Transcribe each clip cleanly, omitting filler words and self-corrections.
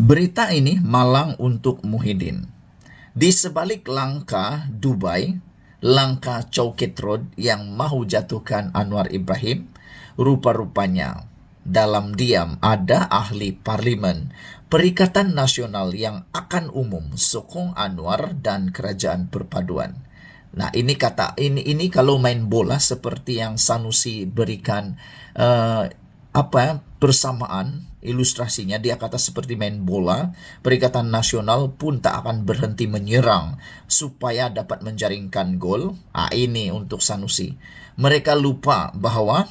Berita ini malang untuk Muhyiddin. Di sebalik langkah Dubai, langkah Chowkit Road yang mahu jatuhkan Anwar Ibrahim, rupa-rupanya dalam diam ada ahli parlimen Perikatan Nasional yang akan umum sokong Anwar dan Kerajaan Perpaduan. Nah, ini kalau main bola seperti yang Sanusi berikan persamaan ilustrasinya, dia kata seperti main bola, Perikatan Nasional pun tak akan berhenti menyerang supaya dapat menjaringkan gol. Ini untuk Sanusi. Mereka lupa bahwa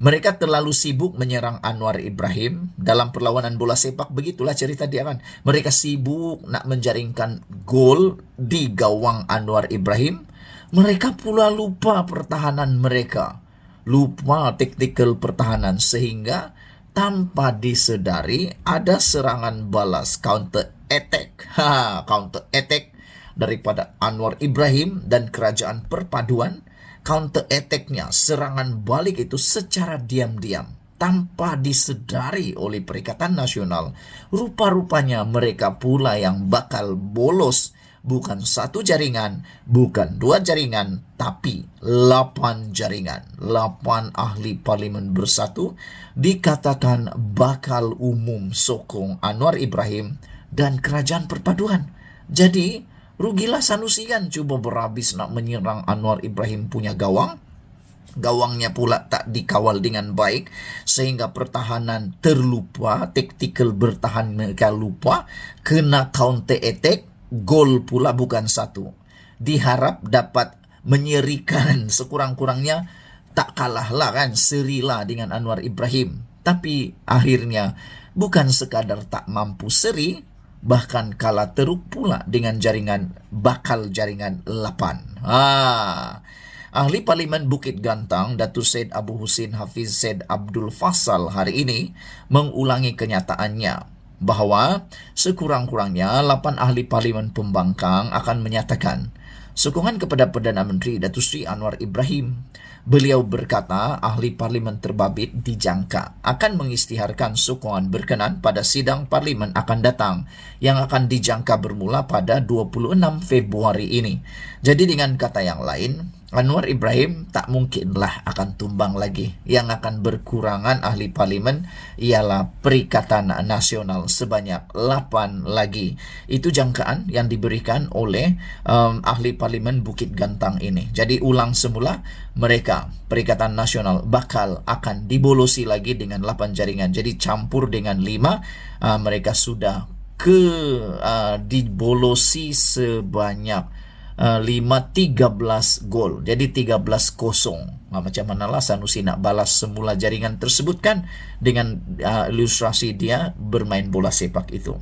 mereka terlalu sibuk menyerang Anwar Ibrahim dalam perlawanan bola sepak. Begitulah cerita dia kan. Mereka sibuk nak menjaringkan gol di gawang Anwar Ibrahim. Mereka pula lupa pertahanan mereka. Lupa taktikal pertahanan, sehingga tanpa disedari ada serangan balas, counter attack. Counter attack daripada Anwar Ibrahim dan Kerajaan Perpaduan. Counter attack-nya, serangan balik itu secara diam-diam, tanpa disedari oleh Perikatan Nasional. Rupa-rupanya mereka pula yang bakal bolos. Bukan satu jaringan, bukan dua jaringan, tapi 8 jaringan. 8 ahli parlimen bersatu dikatakan bakal umum sokong Anwar Ibrahim dan Kerajaan Perpaduan. Jadi, rugilah Sanusi kan cuba berhabis nak menyerang Anwar Ibrahim punya gawang. Gawangnya pula tak dikawal dengan baik, sehingga pertahanan terlupa, taktikal bertahan mereka lupa, kena counter attack, gol pula bukan satu. Diharap dapat menyerikan sekurang-kurangnya, tak kalahlah kan, serilah dengan Anwar Ibrahim. Tapi akhirnya bukan sekadar tak mampu seri, bahkan kalah teruk pula dengan bakal jaringan 8. Ahli Parlimen Bukit Gantang, Datuk Syed Abu Husin Hafiz Syed Abdul Fassal hari ini mengulangi kenyataannya bahwa sekurang-kurangnya 8 ahli parlimen pembangkang akan menyatakan sokongan kepada Perdana Menteri Datuk Seri Anwar Ibrahim. Beliau berkata ahli parlimen terbabit dijangka akan mengisytiharkan sokongan berkenan pada sidang parlimen akan datang yang akan dijangka bermula pada 26 Februari ini. Jadi dengan kata yang lain, Anwar Ibrahim tak mungkinlah akan tumbang lagi. Yang akan berkurangan ahli parlimen ialah Perikatan Nasional sebanyak 8 lagi. Itu jangkaan yang diberikan oleh ahli parlimen Bukit Gantang ini. Jadi ulang semula, mereka Perikatan Nasional bakal akan dibolosi lagi dengan 8 jaringan. Jadi campur dengan 5, mereka sudah dibolosi sebanyak 13 gol. Jadi 13-0. Macam manalah Sanusi nak balas semula jaringan tersebut kan, dengan ilustrasi dia bermain bola sepak itu.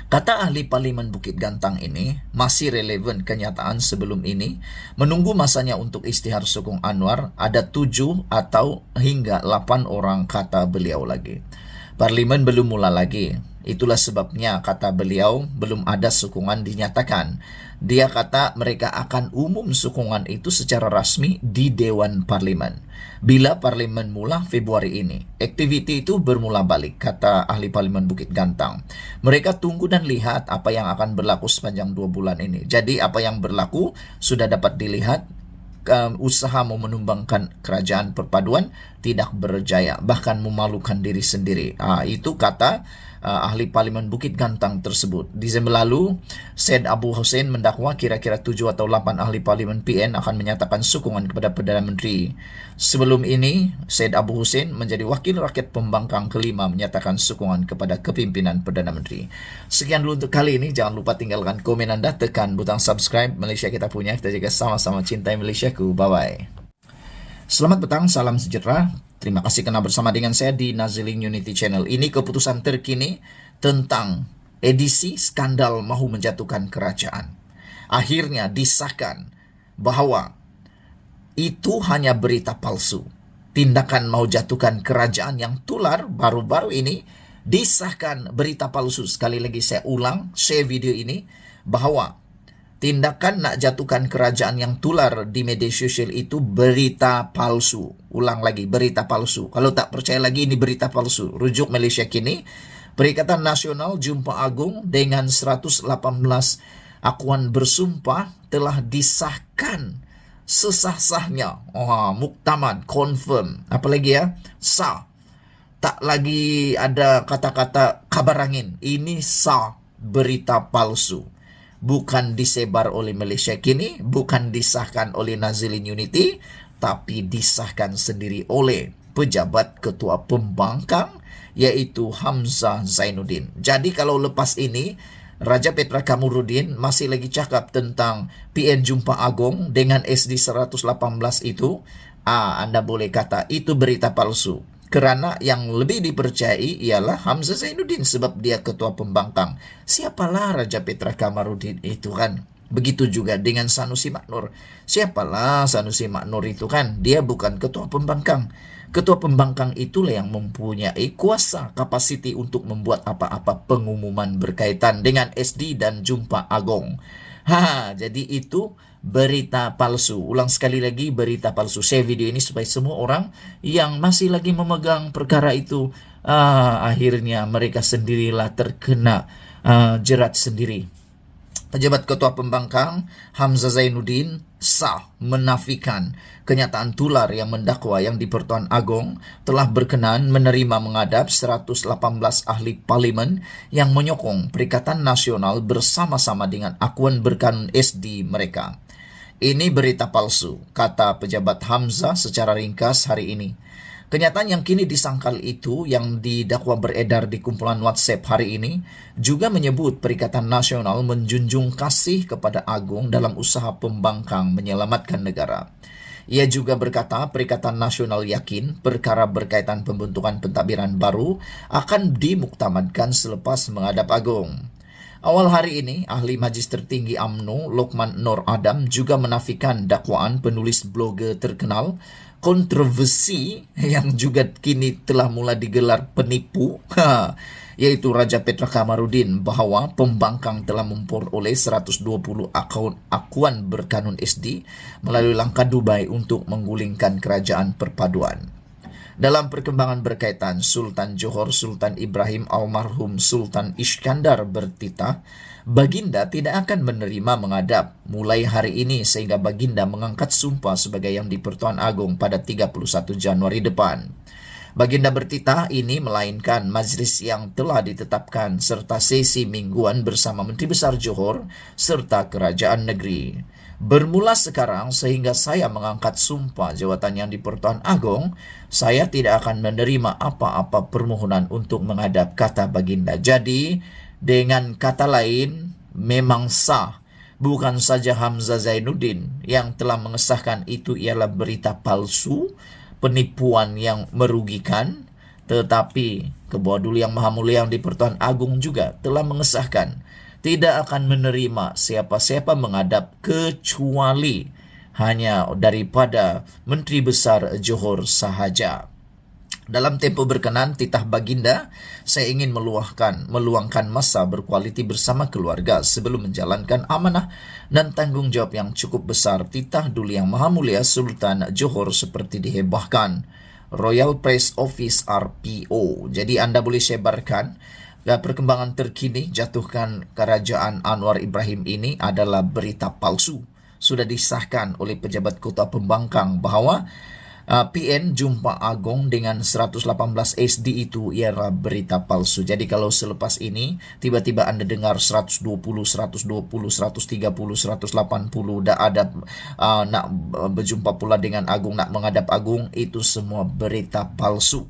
Kata ahli parlimen Bukit Gantang ini masih relevan kenyataan sebelum ini. Menunggu masanya untuk isytihar sokong Anwar, ada 7 atau hingga 8 orang, kata beliau lagi. Parlimen belum mula lagi. Itulah sebabnya, kata beliau, belum ada sokongan dinyatakan. Dia kata mereka akan umum sokongan itu secara rasmi di Dewan Parlimen. Bila Parlimen mula Februari ini, aktiviti itu bermula balik, kata ahli Parlimen Bukit Gantang. Mereka tunggu dan lihat apa yang akan berlaku sepanjang 2 bulan ini. Jadi apa yang berlaku sudah dapat dilihat. Usaha mau menumbangkan Kerajaan Perpaduan tidak berjaya, bahkan memalukan diri sendiri. Itu kata ahli parlimen Bukit Gantang tersebut. Desember lalu, Syed Abu Husin mendakwa kira-kira 7 atau 8 ahli parlimen PN akan menyatakan sokongan kepada Perdana Menteri. Sebelum ini, Syed Abu Husin menjadi wakil rakyat pembangkang kelima menyatakan sokongan kepada kepimpinan Perdana Menteri. Sekian dulu untuk kali ini. Jangan lupa tinggalkan komen anda, tekan butang subscribe. Malaysia kita punya, kita jaga sama-sama cintai Malaysiaku. Bye-bye. Selamat petang, salam sejahtera. Terima kasih kerana bersama dengan saya di Nazilin Unity Channel. Ini keputusan terkini tentang edisi skandal mahu menjatuhkan kerajaan. Akhirnya disahkan bahwa itu hanya berita palsu. Tindakan mahu jatuhkan kerajaan yang tular baru-baru ini disahkan berita palsu. Sekali lagi saya ulang, share video ini, bahwa tindakan nak jatuhkan kerajaan yang tular di media sosial itu berita palsu. Ulang lagi, berita palsu. Kalau tak percaya lagi, ini berita palsu. Rujuk Malaysia Kini, Perikatan Nasional Jumpa Agung dengan 118 akuan bersumpah telah disahkan sesah-sahnya. Muktamad, confirm. Apalagi ya? Sah. Tak lagi ada kata-kata kabar angin. Ini sah, berita palsu. Bukan disebar oleh Malaysia Kini, bukan disahkan oleh Nazilin Unity, tapi disahkan sendiri oleh pejabat ketua pembangkang, yaitu Hamzah Zainuddin. Jadi kalau lepas ini Raja Petra Kamarudin masih lagi cakap tentang PN Jumpa Agung dengan SD 118 itu, Anda boleh kata itu berita palsu. Kerana yang lebih dipercayai ialah Hamzah Zainuddin sebab dia ketua pembangkang. Siapalah Raja Petra Kamarudin itu kan? Begitu juga dengan Sanusi Maknur. Siapalah Sanusi Maknur itu kan? Dia bukan ketua pembangkang. Ketua pembangkang itulah yang mempunyai kuasa, kapasiti untuk membuat apa-apa pengumuman berkaitan dengan SD dan Jumpa Agung. Jadi itu berita palsu. Ulang sekali lagi, berita palsu. Share video ini supaya semua orang yang masih lagi memegang perkara itu, akhirnya mereka sendirilah terkena jerat sendiri. Pejabat Ketua Pembangkang Hamzah Zainuddin sah menafikan kenyataan tular yang mendakwa yang di-Pertuan Agong telah berkenan menerima menghadap 118 ahli parlimen yang menyokong Perikatan Nasional bersama-sama dengan akuan berkanun SD mereka. Ini berita palsu, kata pejabat Hamzah secara ringkas hari ini. Kenyataan yang kini disangkal itu yang didakwa beredar di kumpulan WhatsApp hari ini juga menyebut Perikatan Nasional menjunjung kasih kepada Agung dalam usaha pembangkang menyelamatkan negara. Ia juga berkata Perikatan Nasional yakin perkara berkaitan pembentukan pentadbiran baru akan dimuktamadkan selepas menghadap Agung. Awal hari ini, Ahli Majlis Tertinggi UMNO Lokman Nur Adam juga menafikan dakwaan penulis blogger terkenal kontroversi yang juga kini telah mulai digelar penipu, yaitu Raja Petra Kamarudin, bahwa pembangkang telah memperoleh 120 akuan berkanun SD melalui langkah Dubai untuk menggulingkan kerajaan perpaduan. Dalam perkembangan berkaitan, Sultan Johor Sultan Ibrahim almarhum Sultan Iskandar bertitah, Baginda tidak akan menerima menghadap mulai hari ini sehingga Baginda mengangkat sumpah sebagai yang di-Pertuan Agong pada 31 Januari depan. Baginda bertitah ini melainkan majlis yang telah ditetapkan serta sesi mingguan bersama Menteri Besar Johor serta Kerajaan Negeri. Bermula sekarang sehingga saya mengangkat sumpah jawatan yang di-Pertuan Agong, saya tidak akan menerima apa-apa permohonan untuk menghadap, kata Baginda. Jadi, dengan kata lain, memang sah. Bukan saja Hamzah Zainuddin yang telah mengesahkan itu ialah berita palsu, penipuan yang merugikan, tetapi Kebawah Duli Yang Maha Mulia yang di-Pertuan Agong juga telah mengesahkan tidak akan menerima siapa-siapa menghadap kecuali hanya daripada Menteri Besar Johor sahaja. Dalam tempoh berkenan titah Baginda, saya ingin meluangkan masa berkualiti bersama keluarga sebelum menjalankan amanah dan tanggung jawab yang cukup besar titah Duli Yang Maha Mulia Sultan Johor seperti dihebahkan Royal Press Office RPO. Jadi Anda boleh sebarkan perkembangan terkini jatuhkan Kerajaan Anwar Ibrahim ini adalah berita palsu. Sudah disahkan oleh pejabat Kota Pembangkang bahwa PN Jumpa Agung dengan 118 SD itu ialah berita palsu. Jadi kalau selepas ini tiba-tiba Anda dengar 120, 130, 180 dah ada nak berjumpa pula dengan Agung, nak menghadap Agung, itu semua berita palsu.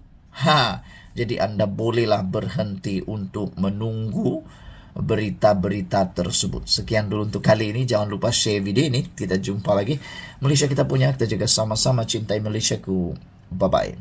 Jadi Anda bolehlah berhenti untuk menunggu berita-berita tersebut. Sekian dulu untuk kali ini. Jangan lupa share video ini. Kita jumpa lagi. Malaysia kita punya, kita jaga sama-sama, cintai Malaysiaku. Bye-bye.